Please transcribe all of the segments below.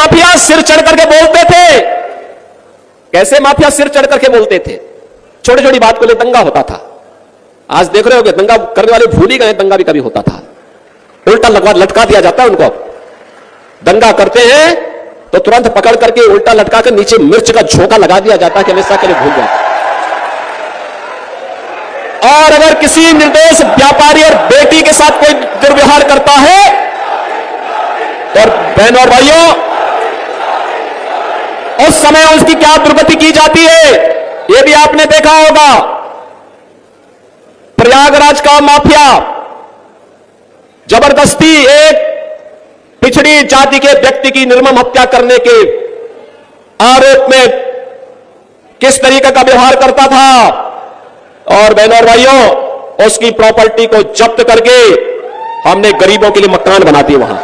Mafia सिर चढ़ करके बोलते थे, कैसे माफिया सिर चढ़ करके बोलते थे, छोटी छोटी बात को ले दंगा होता था। आज देख रहे हो दंगा करने वाले भूल ही गए, दंगा भी कभी होता था, उल्टा लटका दिया जाता है उनको। दंगा करते हैं तो तुरंत पकड़ करके उल्टा लटका कर नीचे मिर्च का झोंका लगा दिया जाता है कि हमेशा के लिए भूल जाए। और अगर किसी निर्दोष व्यापारी और बेटी के साथ कोई दुर्व्यवहार करता है तो बहनों और भाइयों, उस समय उसकी क्या दुर्गति की जाती है, यह भी आपने देखा होगा। प्रयागराज का माफिया जबरदस्ती एक पिछड़ी जाति के व्यक्ति की निर्मम हत्या करने के आरोप में किस तरीके का व्यवहार करता था, और बहनों और भाइयों उसकी प्रॉपर्टी को जब्त करके हमने गरीबों के लिए मकान बना दिए। वहां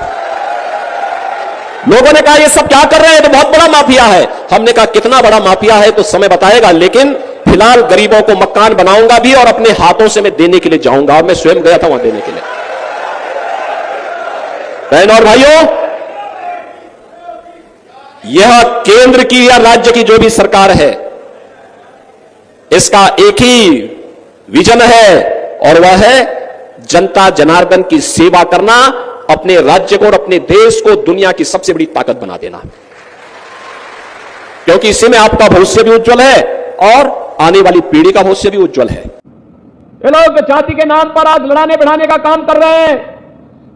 लोगों ने कहा ये सब क्या कर रहे हैं, तो बहुत बड़ा माफिया है। हमने कहा कितना बड़ा माफिया है तो समय बताएगा, लेकिन फिलहाल गरीबों को मकान बनाऊंगा भी और अपने हाथों से मैं देने के लिए जाऊंगा। और मैं स्वयं गया था वहां देने के लिए। बहनों और भाइयों, यह केंद्र की या राज्य की जो भी सरकार है, इसका एक ही विजन है, और वह है जनता जनार्दन की सेवा करना, अपने राज्य को और अपने देश को दुनिया की सबसे बड़ी ताकत बना देना, क्योंकि इसी में आपका भविष्य भी उज्जवल है और आने वाली पीढ़ी का भविष्य भी उज्जवल है। ये लोग जाति के नाम पर आज लड़ाने बढ़ाने का काम कर रहे हैं,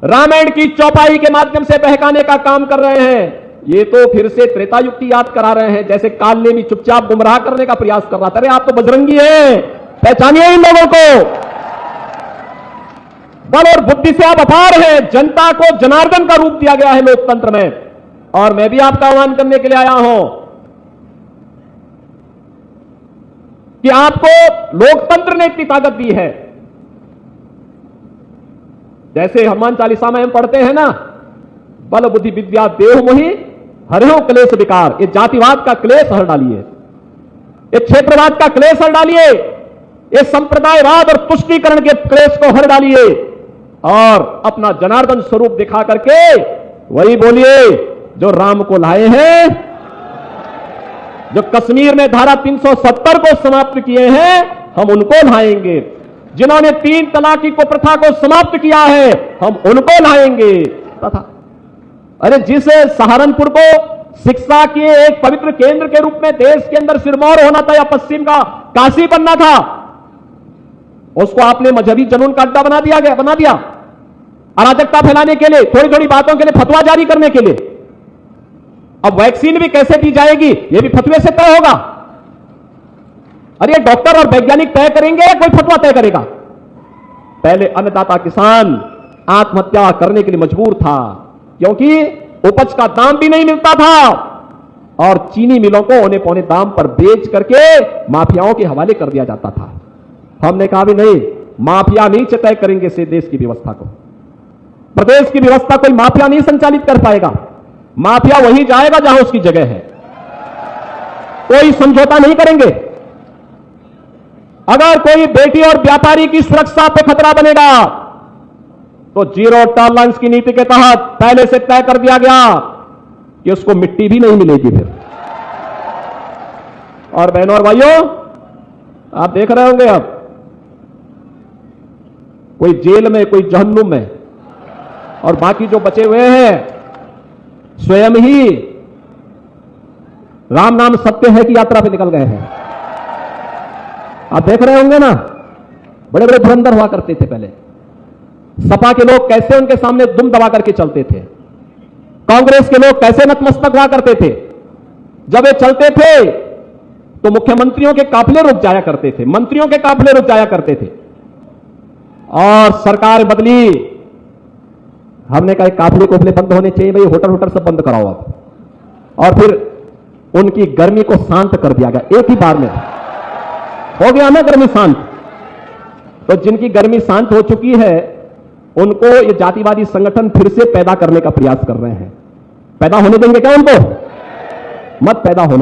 रामायण की चौपाई के माध्यम से बहकाने का काम कर रहे हैं। ये तो फिर से त्रेता युग की याद करा रहे हैं, जैसे काल ने भी चुपचाप गुमराह करने का प्रयास कर रहा था। अरे आप तो बजरंगी हैं, पहचानिए इन लोगों को। बल और बुद्धि से आप अपार हैं। जनता को जनार्दन का रूप दिया गया है लोकतंत्र में, और मैं भी आपका आह्वान करने के लिए आया हूं कि आपको लोकतंत्र ने इतनी ताकत दी है। जैसे हनुमान चालीसा में हम पढ़ते हैं ना, बल बुद्धि विद्या देव मोहि हरहु क्लेश विकार। ये जातिवाद का क्लेश हर डालिए, ये क्षेत्रवाद का क्लेश हर डालिए, ये संप्रदायवाद और तुष्टीकरण के क्लेश को हर डालिए, और अपना जनार्दन स्वरूप दिखा करके वही बोलिए जो राम को लाए हैं, जो कश्मीर में धारा 370 को समाप्त किए हैं, हम उनको लाएंगे। जिन्होंने 3 तलाक की कुप्रथा को समाप्त किया है, हम उनको लाएंगे। तथा अरे जिस सहारनपुर को शिक्षा के एक पवित्र केंद्र के रूप में देश के अंदर सिरमौर होना था या पश्चिम का काशी बनना था, उसको आपने मजहबी जुनून का अड्डा बना दिया अराजकता फैलाने के लिए, थोड़ी थोड़ी बातों के लिए फतवा जारी करने के लिए। अब वैक्सीन भी कैसे दी जाएगी, यह भी फतवे से तय होगा। अरे डॉक्टर और वैज्ञानिक तय करेंगे या कोई फतवा तय करेगा? पहले अन्नदाता किसान आत्महत्या करने के लिए मजबूर था, क्योंकि उपज का दाम भी नहीं मिलता था, और चीनी मिलों को औने पौने दाम पर बेच करके माफियाओं के हवाले कर दिया जाता था। हमने कहा भी नहीं, माफिया नहीं तय करेंगे से देश की व्यवस्था को। प्रदेश की व्यवस्था कोई माफिया नहीं संचालित कर पाएगा। माफिया वहीं जाएगा जहां उसकी जगह है, कोई समझौता नहीं करेंगे। अगर कोई बेटी और व्यापारी की सुरक्षा पे खतरा बनेगा तो जीरो टॉलरेंस की नीति के तहत पहले से तय कर दिया गया कि उसको मिट्टी भी नहीं मिलेगी फिर। और बहनों और भाइयों, आप देख रहे होंगे अब कोई जेल में, कोई जहन्नुम में, और बाकी जो बचे हुए हैं स्वयं ही राम नाम सत्य है की यात्रा पे निकल गए हैं। आप देख रहे होंगे ना, बड़े बड़े धुरंधर हुआ करते थे पहले। सपा के लोग कैसे उनके सामने दुम दबा करके चलते थे, कांग्रेस के लोग कैसे नतमस्तक हुआ करते थे। जब ये चलते थे तो मुख्यमंत्रियों के काफिले रुक जाया करते थे, मंत्रियों के काफिले रुक जाया करते थे, और सरकार बदली। हमने कहा काफिले कोफिले बंद होने चाहिए भाई, होटल सब बंद कराओ आप। और फिर उनकी गर्मी को शांत कर दिया गया, एक ही बार में हो गया ना गर्मी शांत। तो जिनकी गर्मी शांत हो चुकी है, उनको ये जातिवादी संगठन फिर से पैदा करने का प्रयास कर रहे हैं। पैदा होने देंगे क्या उनको? मत पैदा होने